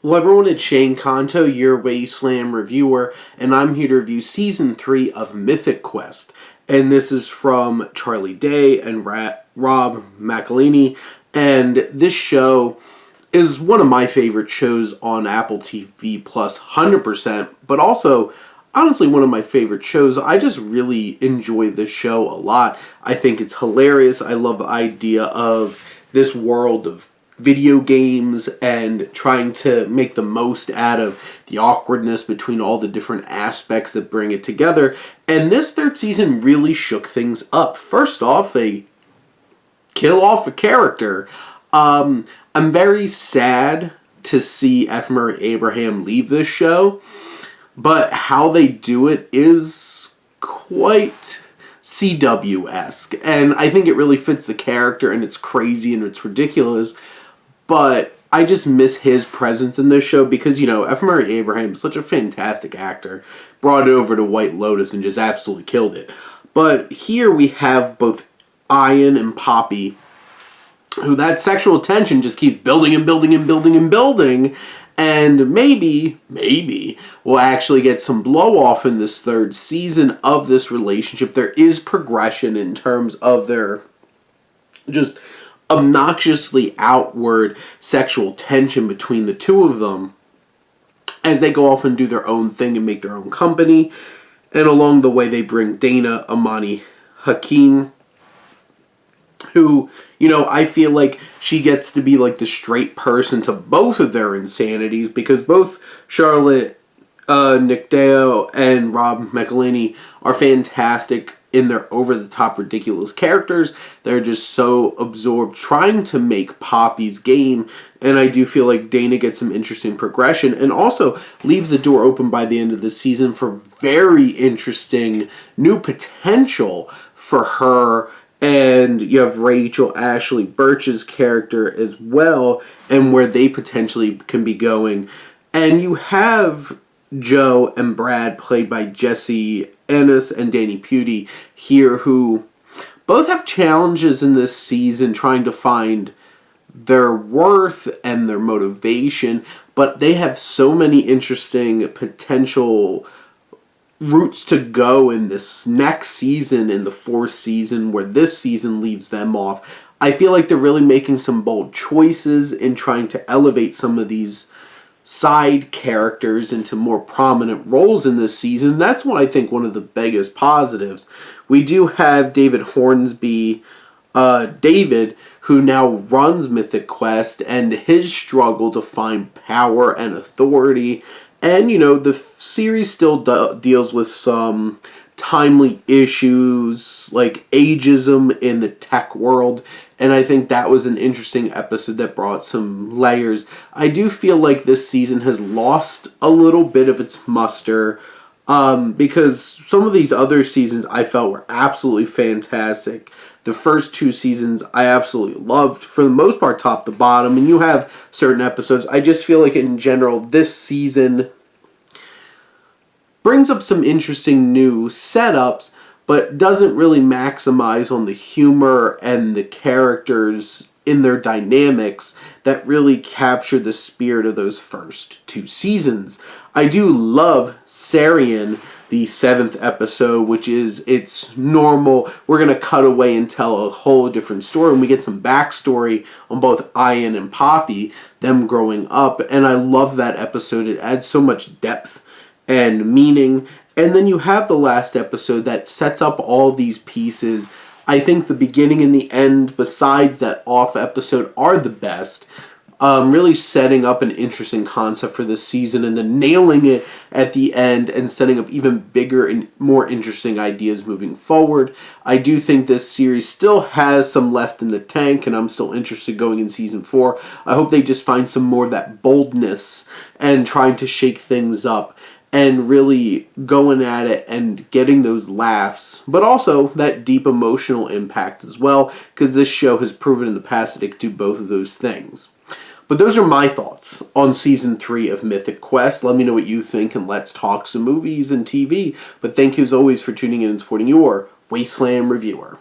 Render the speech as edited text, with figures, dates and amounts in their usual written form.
Well, everyone, it's Shane Kanto, your Wasteland reviewer, and I'm here to review Season 3 of Mythic Quest. And this is from Charlie Day and Rob McElhenney, and this show is one of my favorite shows on Apple TV Plus, 100%, but also, honestly, one of my favorite shows. I just really enjoy this show a lot. I think it's hilarious. I love the idea of this world of video games and trying to make the most out of the awkwardness between all the different aspects that bring it together. And this third season really shook things up. First off, they kill off a character. I'm very sad to see F. Murray Abraham leave this show, but how they do it is quite CW-esque. And I think it really fits the character, and it's crazy and it's ridiculous. But I just miss his presence in this show because, you know, F. Murray Abraham is such a fantastic actor. Brought it over to White Lotus and just absolutely killed it. But here we have both Ian and Poppy, who that sexual tension just keeps building and building and building and building. And maybe we'll actually get some blow-off in this third season of this relationship. There is progression in terms of their just obnoxiously outward sexual tension between the two of them as they go off and do their own thing and make their own company. And along the way, they bring Dana Amani Hakim, who, you know, I feel like she gets to be like the straight person to both of their insanities, because both Charlotte Nicdale and Rob McElhenney are fantastic in their over-the-top ridiculous characters. They're just so absorbed trying to make Poppy's game, and I do feel like Dana gets some interesting progression and also leaves the door open by the end of the season for very interesting new potential for her. And you have Rachel Ashley Birch's character as well, and where they potentially can be going. And you have Joe and Brad, played by Jesse Ennis and Danny Pudi, here, who both have challenges in this season trying to find their worth and their motivation, but they have so many interesting potential routes to go in this next season, in the fourth season, where this season leaves them off. I feel like they're really making some bold choices in trying to elevate some of these side characters into more prominent roles in this season. That's what I think one of the biggest positives. We do have David Hornsby, David, who now runs Mythic Quest, and his struggle to find power and authority. And, you know, the series still deals with some timely issues like ageism in the tech world, and I think that was an interesting episode that brought some layers. I do feel like this season has lost a little bit of its muster, because some of these other seasons I felt were absolutely fantastic. The first two seasons I absolutely loved, for the most part, top to bottom, and you have certain episodes. I just feel like in general this season brings up some interesting new setups, but doesn't really maximize on the humor and the characters in their dynamics that really capture the spirit of those first two seasons. I do love Sarian, the 7th episode, which is its normal, we're going to cut away and tell a whole different story, and we get some backstory on both Ian and Poppy, them growing up, and I love that episode. It adds so much depth and meaning. And then you have the last episode that sets up all these pieces. I think the beginning and the end, besides that off episode, are the best. Really setting up an interesting concept for this season and then nailing it at the end and setting up even bigger and more interesting ideas moving forward. I do think this series still has some left in the tank, and I'm still interested going in season 4. I hope they just find some more of that boldness and trying to shake things up and really going at it and getting those laughs, but also that deep emotional impact as well, because this show has proven in the past that it can do both of those things. But those are my thoughts on Season 3 of Mythic Quest. Let me know what you think, and let's talk some movies and TV. But thank you as always for tuning in and supporting your Wasteland reviewer.